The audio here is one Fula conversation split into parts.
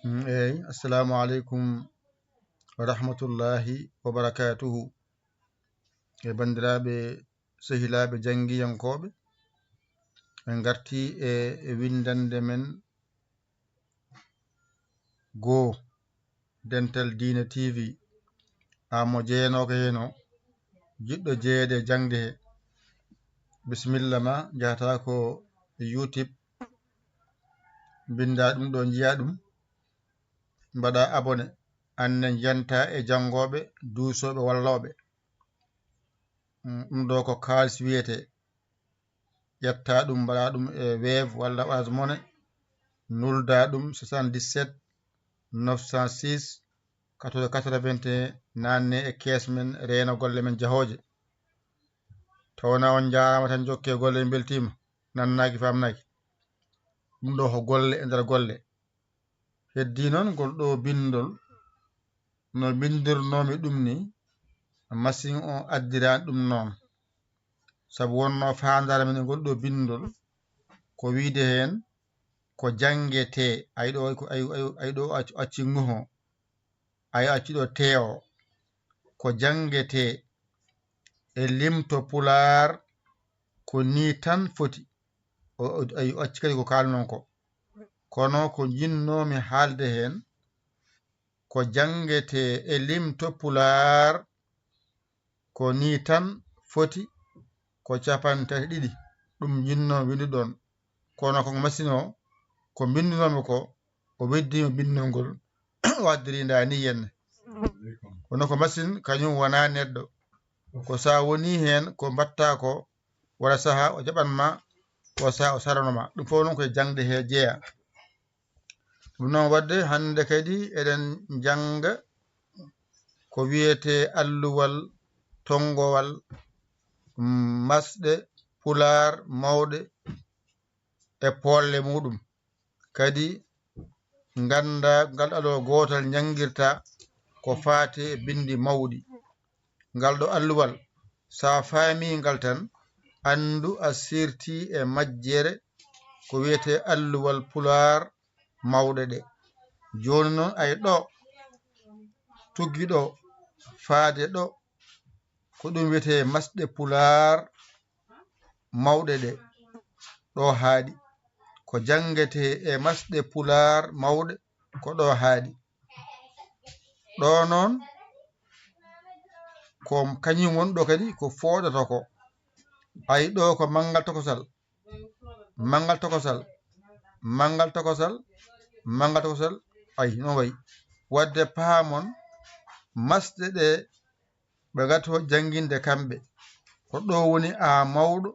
Assalamu alaikum wa rahmatullahi wa barakatuhu. E bandiraɓe sehilaɓe jangiyankoɓe, en garti e windande men go Dental Dina TV amo jeenoka heno jiɗɗo jeede jangde he. Bismillah ma jahata ko YouTube binda ɗum ɗo jiya ɗum mbaɗa abonné anne janta e jangoɓe duusoɓe walloɓe. Ɗum ɗo ko kalis wiyete, ƴetta ɗum mbaɗa ɗum e Wave walla Orange Money, nulda ɗum 77 906 81 nanne e kees men reena golle men jahoje. Tawna on jarama tan jokke golle beltima nannaki famnaki. Ɗum ɗo ko golle e nder golle. Heddi noon gol ɗo bindol no bindirnomi ɗum ni machine o addirani ɗum noon, sabu wonno fandare men gol ɗo bindol ko wiide hen ko jangete. Ayɗo acci nguho ay acciɗo teo ko jangete e limto pular ko ni tan foti. Ay acci kadi ko kalnon ko, kono ko jinnomi haalde hen ko jangete e limto pular ko ni tan foti ko 32. Ɗum jinno windi ɗon, kono ko machine o ko bindinomi ko o weddima bindolngol o addiri ndani henne. Kono ko machine kañum wona neɗɗo, ko sa woni hen ko mbatta ko wala saha o jaɓanma, o saha o saranoma. Ɗum fof noon koye jangde he jeeya. Ɗum noon wadde hande kadi eɗen janga ko wiyete alluwal tongowal masɗe pular mawɗe e polle muɗum. Kadi ganda ngal ɗo gotal jangirta ko fate bindi mawɗi. Ngal ɗo alluwal sa faami ngal tan andu a sirti e majjere ko wiyete alluwal pular mawɗe ɗe. Joni noon ay ɗo tuggi ɗo faade ɗo ko ɗum wiyete masɗe pular mawɗe ɗe. Ɗo haaɗi ko jangete e masɗe pular mawɗe ko ɗo haaɗi. Ɗo noon ko kañum woni ɗo kadi ko foɗata ko. Ay ɗo ko mangal tokosal, mangal tokosal, mangal tokosal, mangal tokosal. Ay no wayi wadde paamon masɗe ɗe ɓe gato janginde kamɓe. Ko ɗo woni a mawɗo,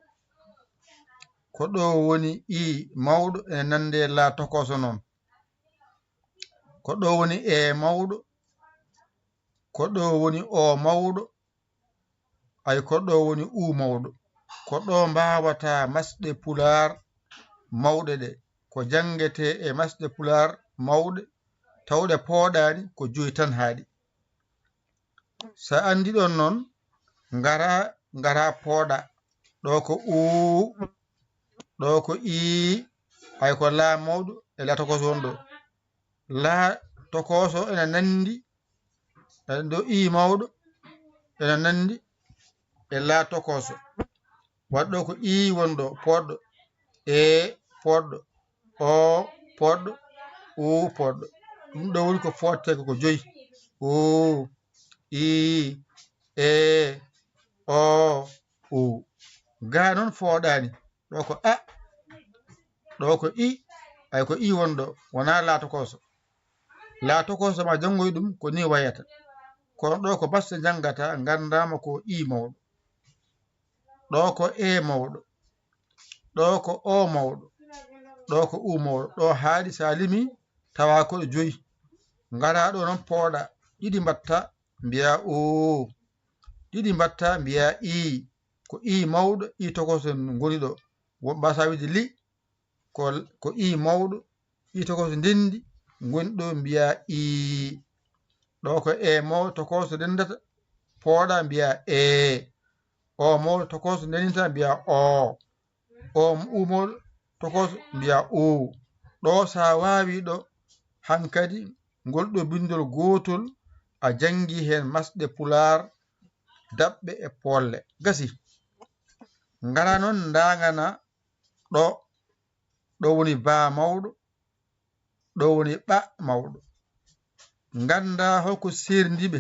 ko ɗo woni i mawɗo e nande la tokoso noon. Ko ɗo woni e mawɗo, ko ɗo woni o mawɗo, ay ko ɗo woni u mawɗo. Ko ɗo mbawata masɗe pular mawɗe ɗe. Ko jangete e masɗe pular mawɗe tawɗe pooɗani ko 5 tan haaɗi. Sa andi ɗon noon ngara pooɗa. Ɗo ko u, ɗo ko i, ay ko la mawɗo e la tokoso on ɗo. La tokoso ene nandi ɗo i mawɗo ene nandi e la tokoso. Waɗɗo ko i wonɗo poɗɗo, e poɗɗo, o poɗɗo, u poɗɗo. Ɗum ɗo woni ko fotte ko 5. U, i, e, o, u. Ga noon fooɗani. Ɗo ko a, ɗo ko i, ay ko i wonɗo wona la tokoso. La tokoso ma jangoy ɗum ko ni wayata. Kono ɗo ko baste jangata gandama ko i mawɗo. Ɗo ko e mawɗo, ɗo ko o mawɗo, ɗo ko u mawɗo. Ɗo haaɗi sa limi tawa ko 5. Ngara ɗo noon pooɗa. 2 mbatta mbiya o, 2 mbatta mbiya i. Ko i mawɗo, i tokoso ngoni ɗo. Mbasa wide li ko i mawɗo, i tokoso ndendi ngoni ɗo mbiya i. Ɗo ko e mawɗo tokoso ndendata pooɗa mbiya e. O mawɗo tokoso ndendinta mbiya o. O u mawɗo tokoso mbiya u. Ɗo sa wawi ɗo hankadi ngol ɗo bindol gotol a jangi hen masɗe pular daɓɓe e polle gasi ngara noon dagana ɗo woni ba mawɗo ɗo woni ɓa mawɗo ganda holko serdiɓe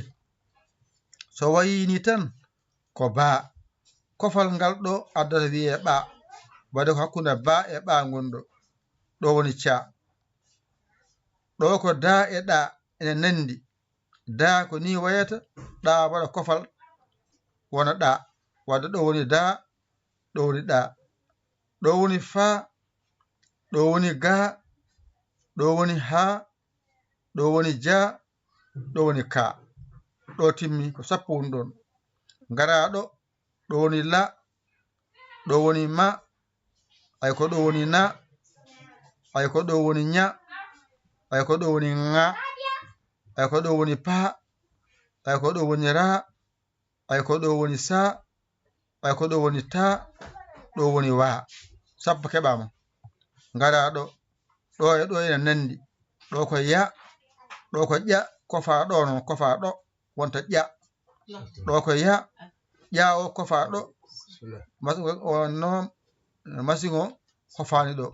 so wayini tan ko ba kofal ngal ɗo addata wiye ɓa waɗi ko hakkude ba e ɓa gonɗo ɗo woni ca ɗo ko da e ɗa ene nandi da ko ni wayata ɗa waɗa kofal wona ɗa wadde ɗo woni da ɗo woni ɗa ɗo woni fa ɗo woni ga ɗo woni ha ɗo woni ja ɗo woni ka ɗo timmi ko sappo woni ɗon ngara ɗo woni la ɗo woni ma ay ko ɗo woni na ay ko ɗo woni nya ay ko ɗo woni nga ay ko ɗo woni pa ay ko ɗo woni ra ay ko ɗo woni sa ay ko ɗo woni ta ɗo woni wa sappo keɓama ngara ɗo e ɗo ene nandi ɗo ko ya ɗo ko ƴa kofa ɗo non kofa ɗo wonta ƴa ɗo ko ya ƴa o kofa ɗo noon masiŋ o hofani ɗo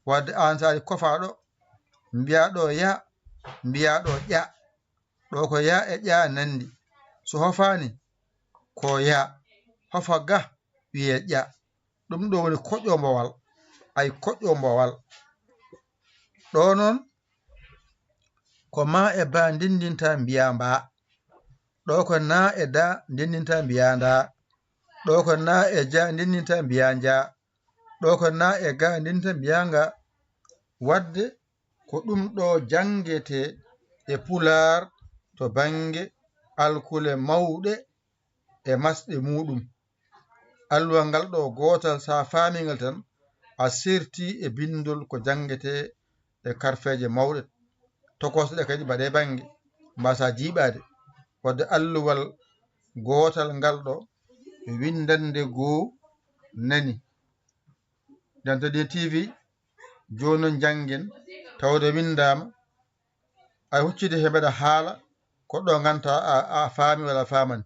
wadde an sari kofa ɗo mbiya ɗo ya mbiya ɗo ƴa ɗo ko ya e ƴa nandi so hofani ko ya hofa ga wiye ƴa ɗum ɗo woni koƴƴo mbowal ay koƴƴo mbowal ɗo noon ko ma e ba ndindinta mbiya mba ɗo ko na e da ndindinta mbiya nda ɗo ko na e ja ndindinta mbiya nja ɗo ko na e ga ndindinta mbiya nga wadde ko ɗum ɗo jangete e pular to bange alkule mawɗe e masɗe muɗum alluwal ngal ɗo gotal sa famingal tan a serti e bindol ko jangete e karfeje mawɗe tokosɗe kadi mbaɗe bange mbasa jiɓade wadde alluwal gotal ngal ɗo windande goo nani dentade TV joni janggen tawde windama ay huccide he mbeɗa haala ko ɗo ganta a faami wala famani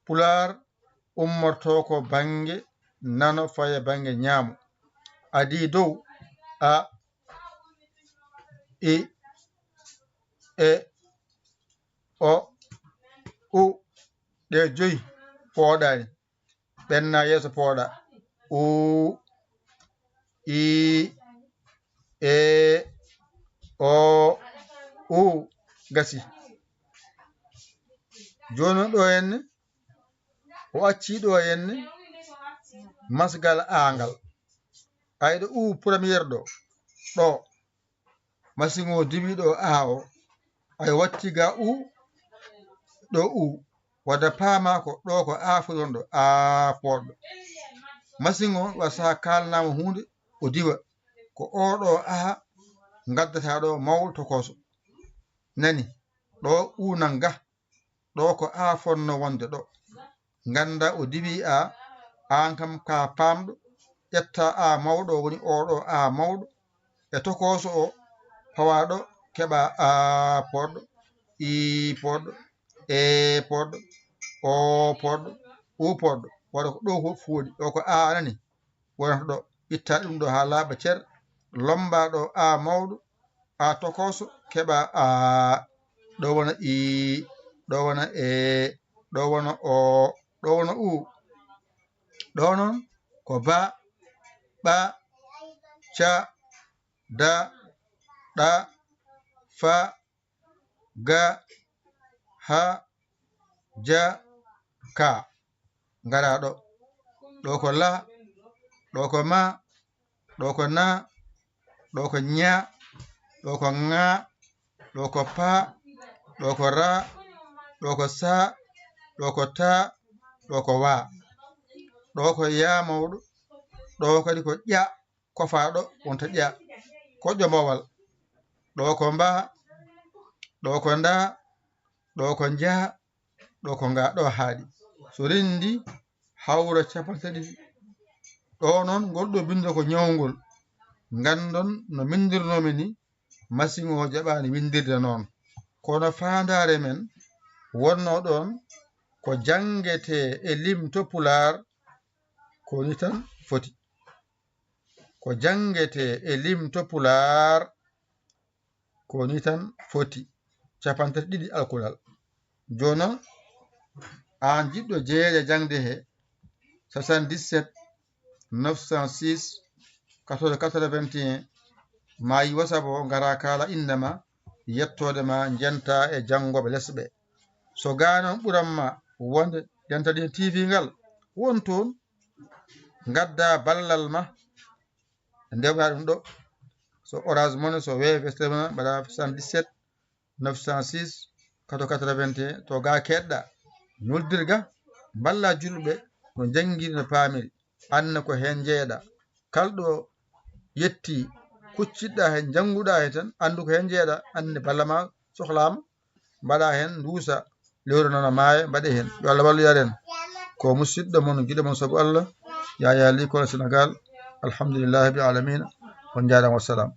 pular ummorto ko bange nano faye bange ñaamo adi dow a i e o u ɗe joyi pooɗani ɓenna yeeso pooɗa u i e o u gasi joni ɗo henne o acci ɗo henne masgal angal ayɗo u premiére ɗo machine o diwi ɗo a o ay watti ga u ɗo u wadda paamako ɗo ko a fuɗon ɗo a poɗɗo machine o wasa kalnama hunde o diwa ko oɗo a gaddata ɗo mawɗo tokoso nani ɗo unan ga ɗo ko a fonno wonde ɗo ganda o diwi a an kam ka pamɗo ƴetta a mawɗo woni oɗo a mawɗo e tokoso o pawaɗo keɓa a poɗɗo i poɗɗo e poɗɗo o poɗɗo u poɗɗo waɗa ko ɗo fooɗi ɗo ko a nani wonata ɗo itta ɗum ɗo ha laaɓa cer lomba ɗo a mawɗo a tokoso keɓa a ɗo wona i ɗo wona e ɗo wona o ɗo wona u ɗo noon ko ba ɓa ca da ɗa fa ga ha ja ka ngara ɗo ko la ɗo ko ma ɗo ko na ɗo ko nya ɗo ko nga ɗo ko pa ɗo ko ra ɗo ko sa ɗo ko ta ɗo ko wa ɗo ko ya mawɗo ɗo kadi ko ƴa kofaɗo wonta ƴa koƴƴo mbowal ɗo ko mba ɗo ko nda ɗo ko nja ɗo ko nga ɗo haaɗi so rendi hawra capantati ɗo noon ngol ɗo bindo ko ñawgol gandon no bindirnomi ni machine o jaɓani windirde noon kono fandare men wonno ɗon ko jangete e limto pular ko ni tan foti ko jangete e limto pular ko ni tan foti 32 alkulal jonon an jiɗɗo jeeɗe jangde he 77 906 14 81 ma yi wasabo ngara kala indema yettode ma jenta e jangoɓe lesɓe so ganon ɓuranma wonde jantadi TV ngal won toon gadda ballal ma ndewna ɗum ɗo so Orange Money so Wave STM mbaɗa 77 906 14 81 to ga keɗɗa noddirga balla julɓe no jangguiri no paamiri anne ko hen jeeɗa kalɗo yetti kucciɗɗa hen janguɗa hen tan andu ko hen jeeɗa anne balla ma sohlama mbaɗa hen duusa lewru noon maaya mbaɗe hen yo Allah wallu yaren ko musidɗo mon guiɗo mon saabu Allah Yaya Ly Kola Sénégal alhamdulillahi rabbil alamina on jarama wassalam